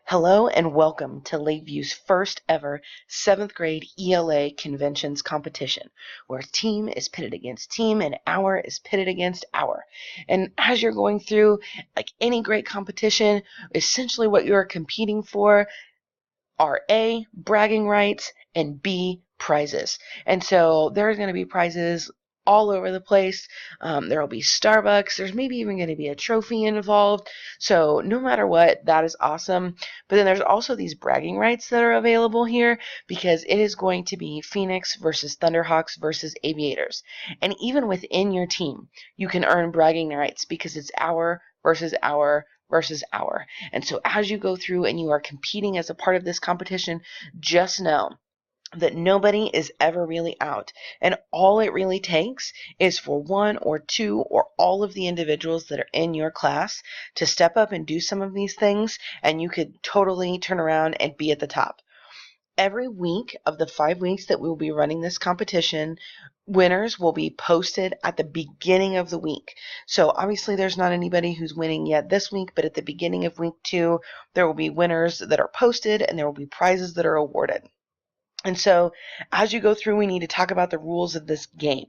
Hello and welcome to Lakeview's first ever 7th grade ELA conventions competition, where team is pitted against team and hour is pitted against hour. And as you're going through, like any great competition, essentially what you're competing for are A, bragging rights, and B, prizes. And so there's going to be prizes all over the place. There will be Starbucks. There's maybe even going to be a trophy involved. So no matter what, that is awesome. But then there's also these bragging rights that are available here because it is going to be Phoenix versus Thunderhawks versus Aviators. And even within your team, you can earn bragging rights because it's hour versus hour versus hour. And so as you go through and you are competing as a part of this competition, just know that nobody is ever really out. And all it really takes is for one or two or all of the individuals that are in your class to step up and do some of these things, and you could totally turn around and be at the top. Every week of the 5 weeks that we will be running this competition, winners will be posted at the beginning of the week. So obviously there's not anybody who's winning yet this week, but at the beginning of week 2, there will be winners that are posted and there will be prizes that are awarded. And so as you go through, we need to talk about the rules of this game.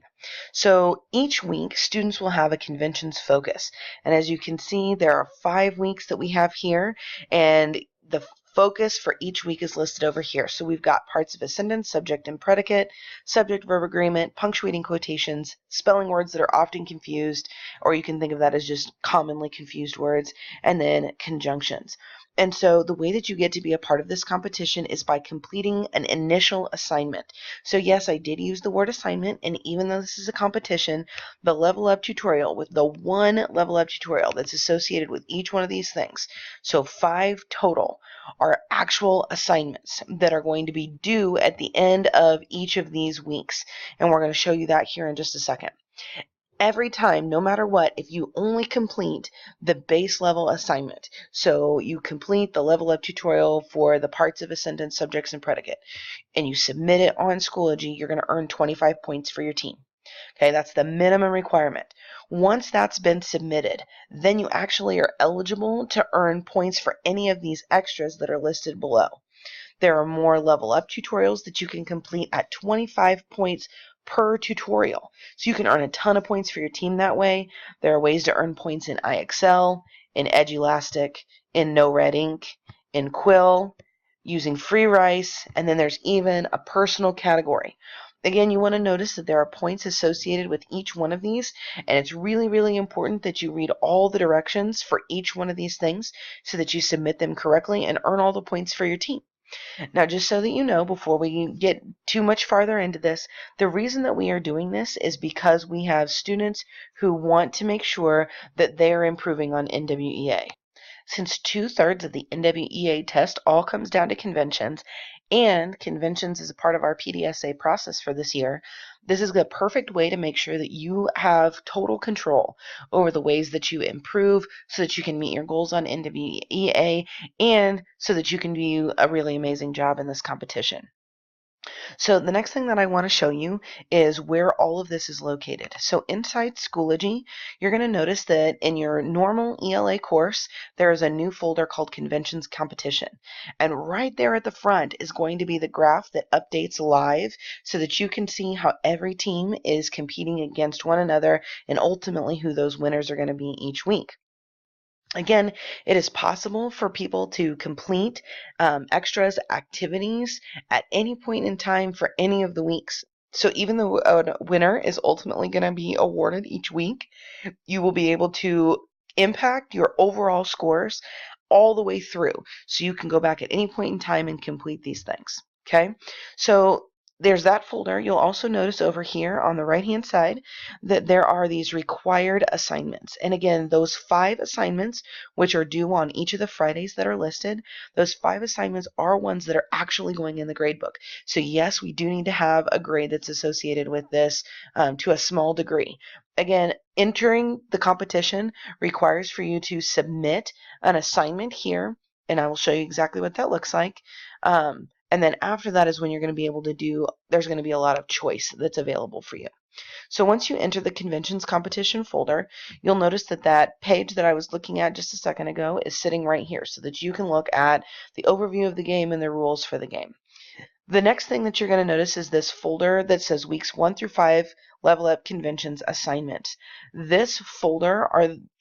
So each week, students will have a conventions focus. And as you can see, there are 5 weeks that we have here, and the focus for each week is listed over here. So we've got parts of a sentence, subject and predicate, subject-verb agreement, punctuating quotations, spelling words that are often confused, or you can think of that as just commonly confused words, and then conjunctions. And so the way that you get to be a part of this competition is by completing an initial assignment. So yes, I did use the word assignment, and even though this is a competition, the level up tutorial, with the one level up tutorial that's associated with each one of these things, so 5 total, are actual assignments that are going to be due at the end of each of these weeks. And we're going to show you that here in just a second. Every time, no matter what, if you only complete the base level assignment, so you complete the level up tutorial for the parts of a sentence, subjects, and predicate, and you submit it on Schoology, you're going to earn 25 points for your team. Okay, that's the minimum requirement. Once that's been submitted, then you actually are eligible to earn points for any of these extras that are listed below. There are more level up tutorials that you can complete at 25 points per tutorial. So you can earn a ton of points for your team that way. There are ways to earn points in iExcel, in Edulastic, in No Red Ink, in Quill, using FreeRice, and then there's even a personal category. Again, you want to notice that there are points associated with each one of these, and it's really, really important that you read all the directions for each one of these things so that you submit them correctly and earn all the points for your team. Now, just so that you know, before we get too much farther into this, the reason that we are doing this is because we have students who want to make sure that they are improving on NWEA. Since 2/3 of the NWEA test all comes down to conventions, and conventions is a part of our PDSA process for this year, this is the perfect way to make sure that you have total control over the ways that you improve so that you can meet your goals on NWEA and so that you can do a really amazing job in this competition. So the next thing that I want to show you is where all of this is located. So inside Schoology, you're going to notice that in your normal ELA course, there is a new folder called Conventions Competition. And right there at the front is going to be the graph that updates live so that you can see how every team is competing against one another and ultimately who those winners are going to be each week. Again, it is possible for people to complete extras activities at any point in time for any of the weeks. So even though a winner is ultimately going to be awarded each week, you will be able to impact your overall scores all the way through. So you can go back at any point in time and complete these things. Okay, so there's that folder. You'll also notice over here on the right hand side that there are these required assignments. And again, those 5 assignments, which are due on each of the Fridays that are listed, those 5 assignments are ones that are actually going in the gradebook. So yes, we do need to have a grade that's associated with this to a small degree. Again, entering the competition requires for you to submit an assignment here, and I will show you exactly what that looks like. And then after that is when you're going to be able to do, there's going to be a lot of choice that's available for you. So once you enter the conventions competition folder, you'll notice that that page that I was looking at just a second ago is sitting right here so that you can look at the overview of the game and the rules for the game. The next thing that you're going to notice is this folder that says weeks 1 through 5 Level Up Conventions assignments. This folder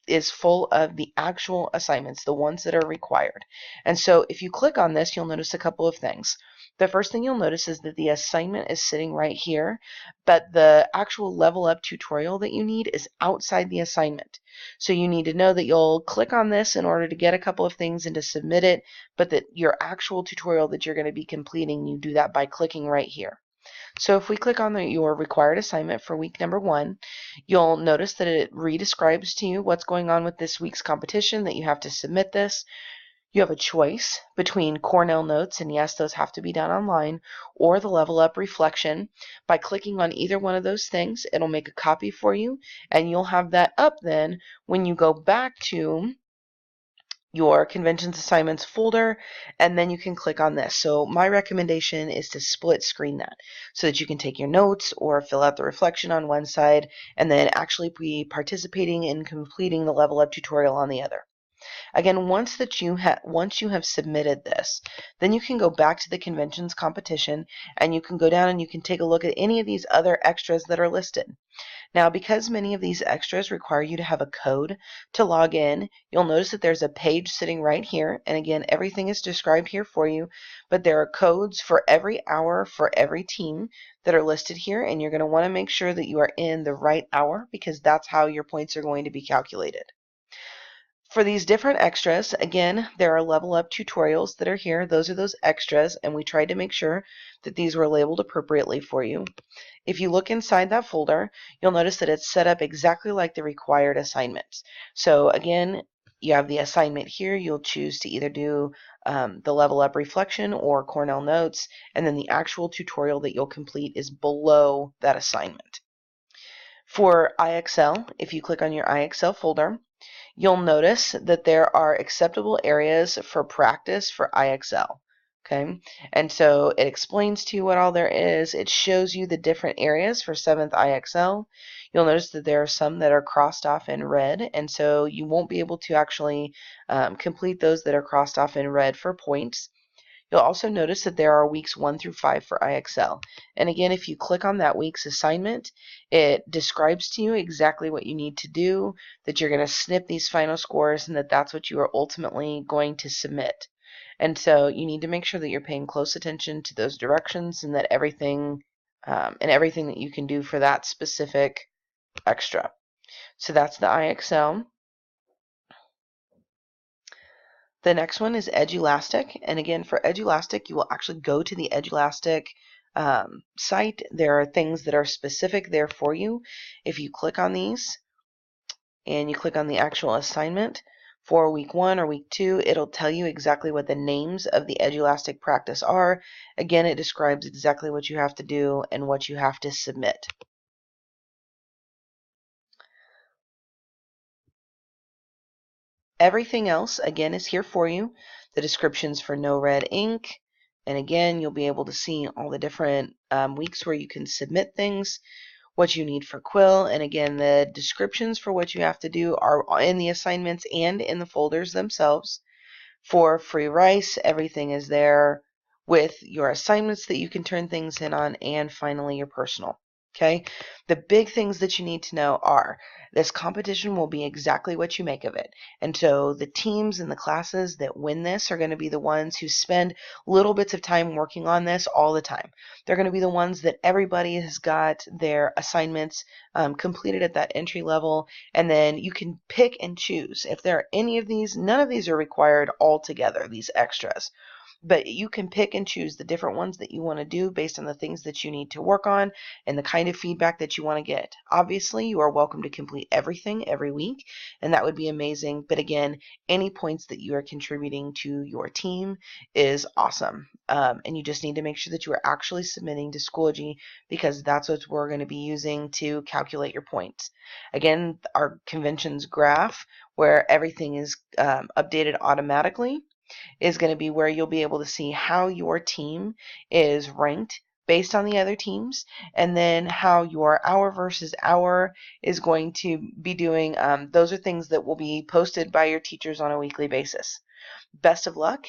is full of the actual assignments, the ones that are required. And so if you click on this, you'll notice a couple of things. The first thing you'll notice is that the assignment is sitting right here, but the actual level up tutorial that you need is outside the assignment. So you need to know that you'll click on this in order to get a couple of things and to submit it, but that your actual tutorial that you're going to be completing, you do that by clicking right here. So if we click on your required assignment for week number 1, you'll notice that it redescribes to you what's going on with this week's competition, that you have to submit this. You have a choice between Cornell Notes, and yes, those have to be done online, or the Level Up Reflection. By clicking on either one of those things, it'll make a copy for you, and you'll have that up then when you go back to your conventions assignments folder, and then you can click on this. So my recommendation is to split screen that so that you can take your notes or fill out the reflection on one side and then actually be participating in completing the Level Up tutorial on the other. Again, once you have submitted this, then you can go back to the conventions competition and you can go down and you can take a look at any of these other extras that are listed. Now, because many of these extras require you to have a code to log in, you'll notice that there's a page sitting right here, and again, everything is described here for you, but there are codes for every hour for every team that are listed here, and you're going to want to make sure that you are in the right hour because that's how your points are going to be calculated. For these different extras, again, there are level up tutorials that are here. Those are those extras, and we tried to make sure that these were labeled appropriately for you. If you look inside that folder, you'll notice that it's set up exactly like the required assignments. So again, you have the assignment here. You'll choose to either do the Level Up Reflection or Cornell Notes, and then the actual tutorial that you'll complete is below that assignment. For IXL, if you click on your IXL folder, you'll notice that there are acceptable areas for practice for IXL. Okay, and so it explains to you what all there is. It shows you the different areas for 7th IXL. You'll notice that there are some that are crossed off in red, and so you won't be able to actually complete those that are crossed off in red for points. You'll also notice that there are weeks 1 through 5 for IXL. And again, if you click on that week's assignment, it describes to you exactly what you need to do, that you're going to snip these final scores, and that that's what you are ultimately going to submit. And so you need to make sure that you're paying close attention to those directions and that everything that you can do for that specific extra. So that's the IXL. The next one is Edulastic, and again for Edulastic you will actually go to the Edulastic site. There are things that are specific there for you. If you click on these and you click on the actual assignment for week 1 or week 2, it'll tell you exactly what the names of the Edulastic practice are. Again, it describes exactly what you have to do and what you have to submit. Everything else, again, is here for you. The descriptions for No Red Ink. And again, you'll be able to see all the different weeks where you can submit things, what you need for Quill. And again, the descriptions for what you have to do are in the assignments and in the folders themselves. For Free Rice, everything is there with your assignments that you can turn things in on, and finally your personal. Okay, the big things that you need to know are this competition will be exactly what you make of it. And so the teams and the classes that win this are going to be the ones who spend little bits of time working on this all the time. They're going to be the ones that everybody has got their assignments completed at that entry level. And then you can pick and choose. If there are any of these, none of these are required altogether, these extras. But you can pick and choose the different ones that you want to do based on the things that you need to work on and the kind of feedback that you want to get. Obviously, you are welcome to complete everything every week, and that would be amazing. But again, any points that you are contributing to your team is awesome. And you just need to make sure that you are actually submitting to Schoology, because that's what we're going to be using to calculate your points. Again, our conventions graph, where everything is updated automatically, is going to be where you'll be able to see how your team is ranked based on the other teams, and then how your hour versus hour is going to be doing. Those are things that will be posted by your teachers on a weekly basis. Best of luck.